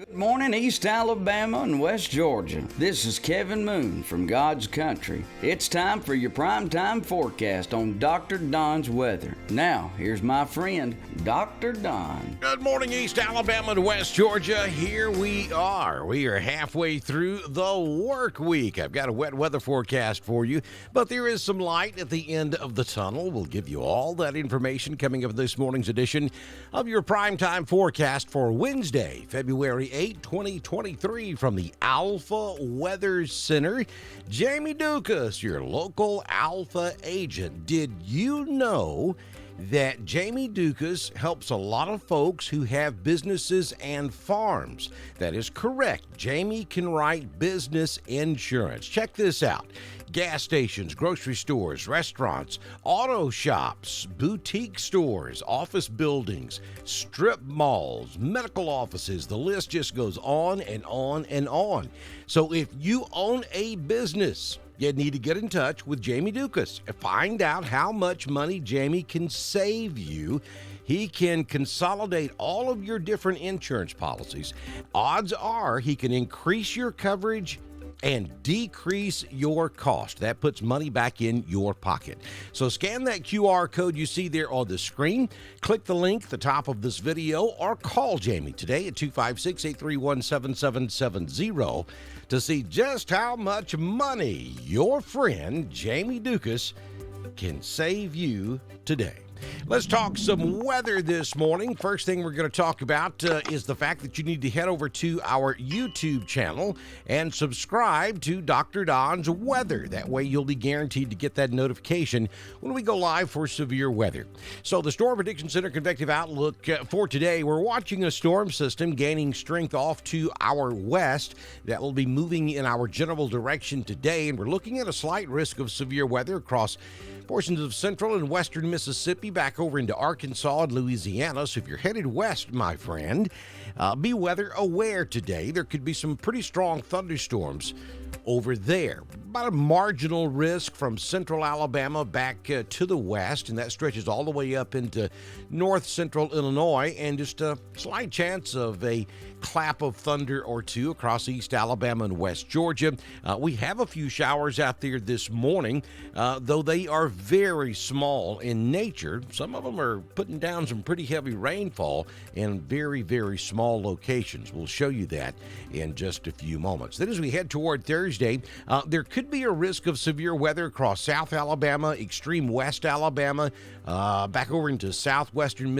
Good morning, East Alabama and West Georgia. This is Kevin Moon from God's Country. It's time for your primetime forecast on Dr. Don's weather. Now, here's my friend, Dr. Don. Good morning, East Alabama and West Georgia. Here we are. We are halfway through the work week. I've got a wet weather forecast for you, but there is some light at the end of the tunnel. We'll give you all that information coming up in this morning's edition of your primetime forecast for Wednesday, February 8, 2023, from the Alpha Weather Center. Jamie Dukas, your local Alpha agent. Did you know that Jamie Dukas helps a lot of folks who have businesses and farms? That is correct. Jamie can write business insurance. Check this out. Gas stations, grocery stores, restaurants, auto shops, boutique stores, office buildings, strip malls, medical offices. The list just goes on and on and on. So if you own a business, you need to get in touch with Jamie Dukas and find out how much money Jamie can save you. He can consolidate all of your different insurance policies. Odds are he can increase your coverage and decrease your cost. That puts money back in your pocket. So scan that QR code you see there on the screen, click the link at the top of this video, or call Jamie today at 256-831-7770 to see just how much money your friend Jamie Dukas can save you today. Let's talk some weather this morning. First thing we're going to talk about is the fact that you need to head over to our YouTube channel and subscribe to Dr. Don's Weather. That way you'll be guaranteed to get that notification when we go live for severe weather. So the Storm Prediction Center convective outlook for today, we're watching a storm system gaining strength off to our west that will be moving in our general direction today, and we're looking at a slight risk of severe weather across portions of central and western Mississippi, back over into Arkansas and Louisiana. So if you're headed west, my friend, be weather aware today. There could be some pretty strong thunderstorms over there. About a marginal risk from central Alabama back to the west, and that stretches all the way up into north central Illinois, and just a slight chance of a clap of thunder or two across East Alabama and West Georgia. We have a few showers out there this morning, though they are very small in nature. Some of them are putting down some pretty heavy rainfall in very, very small locations. We'll show you that in just a few moments. Then as we head toward Thursday, there could be a risk of severe weather across South Alabama, extreme West Alabama, back over into southwestern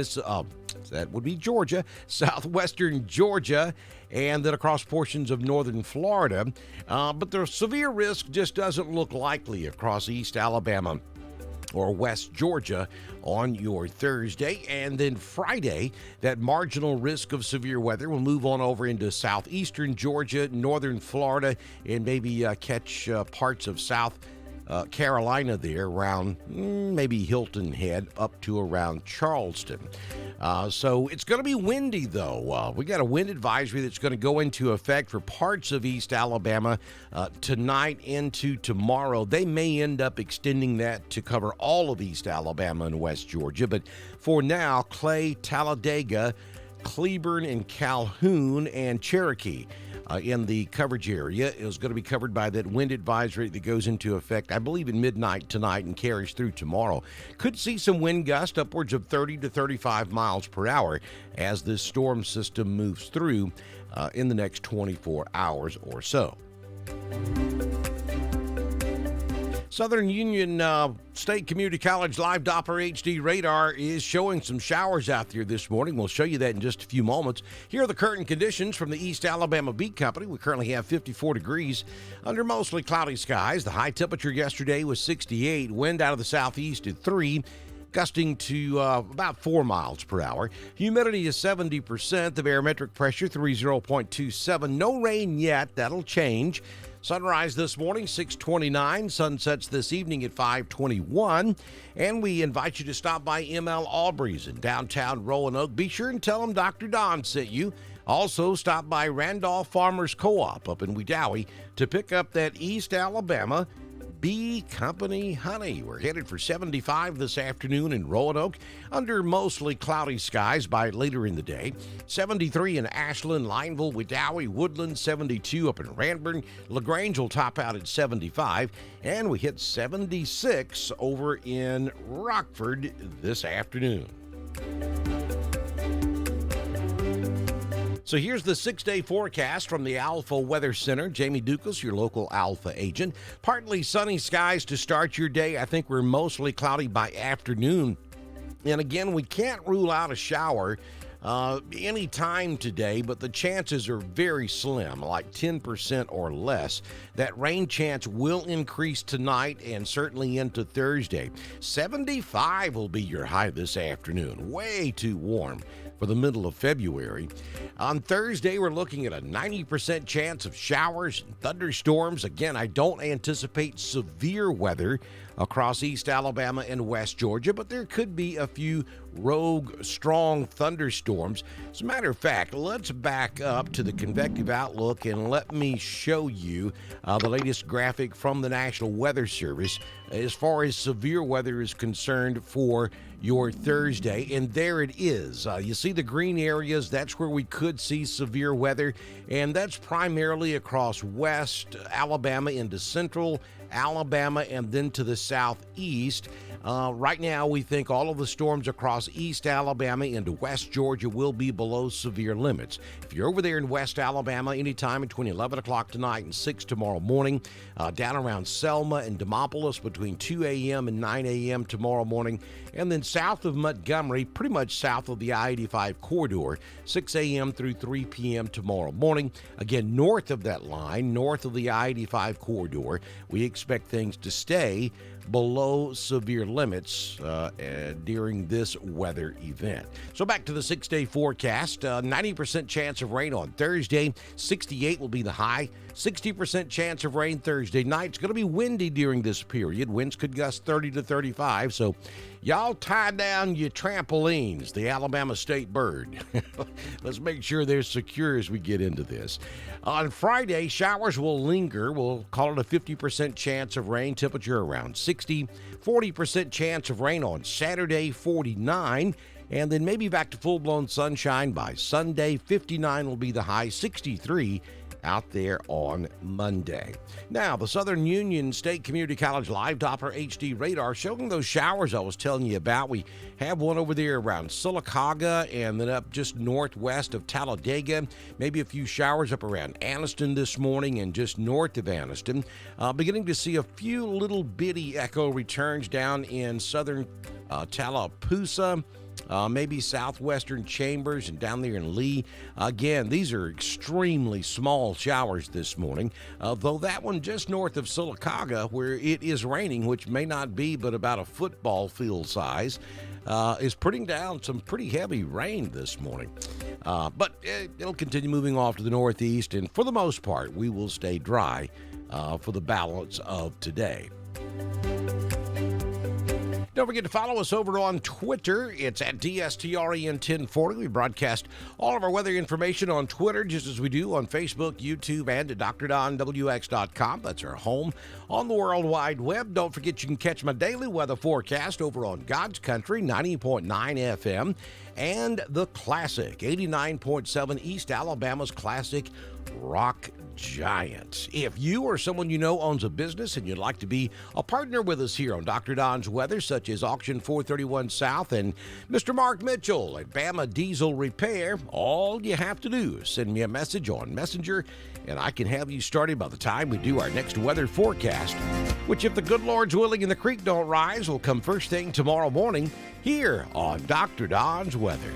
that would be Georgia, southwestern Georgia, and then across portions of northern Florida. But the severe risk just doesn't look likely across East Alabama or West Georgia on your Thursday. And then Friday, that marginal risk of severe weather will move on over into southeastern Georgia, northern Florida, and maybe catch parts of South Carolina there around maybe Hilton Head up to around Charleston. So it's going to be windy, though. We got a wind advisory that's going to go into effect for parts of East Alabama tonight into tomorrow. They may end up extending that to cover all of East Alabama and West Georgia. But for now, Clay, Talladega, Cleburne, and Calhoun, and Cherokee in the coverage area is going to be covered by that wind advisory that goes into effect, I believe, in midnight tonight and carries through tomorrow. Could see some wind gusts upwards of 30 to 35 miles per hour as this storm system moves through in the next 24 hours or so. Southern Union State Community College Live Doppler HD radar is showing some showers out there this morning. We'll show you that in just a few moments. Here are the current conditions from the East Alabama Beat Company. We currently have 54 degrees under mostly cloudy skies. The high temperature yesterday was 68. Wind out of the southeast at 3. Gusting to about 4 miles per hour. Humidity is 70%. The barometric pressure 30.27. No rain yet. That'll change. Sunrise this morning, 6:29. Sunsets this evening at 5:21. And we invite you to stop by ML Aubrey's in downtown Roanoke. Be sure and tell them Dr. Don sent you. Also, stop by Randolph Farmers Co-op up in Wedowee to pick up that East Alabama B Company honey. We're headed for 75 this afternoon in Roanoke, under mostly cloudy skies by later in the day. 73 in Ashland, Lineville, Wedowee, Woodland. 72 up in Ranburne. LaGrange will top out at 75. And we hit 76 over in Rockford this afternoon. So here's the 6-day forecast from the Alpha Weather Center. Jamie Dukas, your local Alpha agent. Partly sunny skies to start your day. I think we're mostly cloudy by afternoon. And again, we can't rule out a shower any time today, but the chances are very slim, like 10% or less. That rain chance will increase tonight and certainly into Thursday. 75 will be your high this afternoon. Way too warm for the middle of February. On Thursday, we're looking at a 90% chance of showers and thunderstorms. Again, I don't anticipate severe weather across East Alabama and West Georgia, but there could be a few rogue, strong thunderstorms. As a matter of fact, let's back up to the convective outlook and let me show you the latest graphic from the National Weather Service as far as severe weather is concerned for your Thursday. And there it is. You see the green areas, that's where we could see severe weather, and that's primarily across West Alabama into Central Alabama and then to the southeast. Right now, we think all of the storms across East Alabama into West Georgia will be below severe limits. If you're over there in West Alabama, anytime between 11 o'clock tonight and 6 tomorrow morning, down around Selma and Demopolis between 2 a.m. and 9 a.m. tomorrow morning, and then south of Montgomery, pretty much south of the I-85 corridor, 6 a.m. through 3 p.m. tomorrow morning. Again, north of that line, north of the I-85 corridor, we expect things to stay below severe limits during this weather event. So back to the 6-day forecast. 90% chance of rain on Thursday. 68 will be the high. 60% chance of rain Thursday night. It's going to be windy during this period. Winds could gust 30 to 35. So y'all tie down your trampolines, the Alabama State Bird. Let's make sure they're secure as we get into this. On Friday, showers will linger. We'll call it a 50% chance of rain. Temperature around 60. 40% chance of rain on Saturday, 49. And then maybe back to full-blown sunshine by Sunday. 59 will be the high. 63 out there on Monday. Now, the Southern Union State Community College Live Doppler HD radar showing those showers I was telling you about. We have one over there around Sylacauga and then up just northwest of Talladega. Maybe a few showers up around Anniston this morning and just north of Anniston. Beginning to see a few little bitty echo returns down in southern Tallapoosa. Maybe southwestern Chambers and down there in Lee. Again, these are extremely small showers this morning, though that one just north of Sylacauga, where it is raining, which may not be but about a football field size, is putting down some pretty heavy rain this morning. But it'll continue moving off to the northeast, and for the most part, we will stay dry for the balance of today. Don't forget to follow us over on Twitter. It's at DSTREN1040. We broadcast all of our weather information on Twitter, just as we do on Facebook, YouTube, and at DrDonWX.com. That's our home on the World Wide Web. Don't forget you can catch my daily weather forecast over on God's Country, 90.9 FM, and the Classic, 89.7 East Alabama's Classic Rock Giant. If you or someone you know owns a business and you'd like to be a partner with us here on Dr. Don's Weather, such as Auction 431 South and Mr. Mark Mitchell at Bama Diesel Repair, all you have to do is send me a message on Messenger and I can have you started by the time we do our next weather forecast, which, if the good Lord's willing and the creek don't rise, will come first thing tomorrow morning here on Dr. Don's Weather.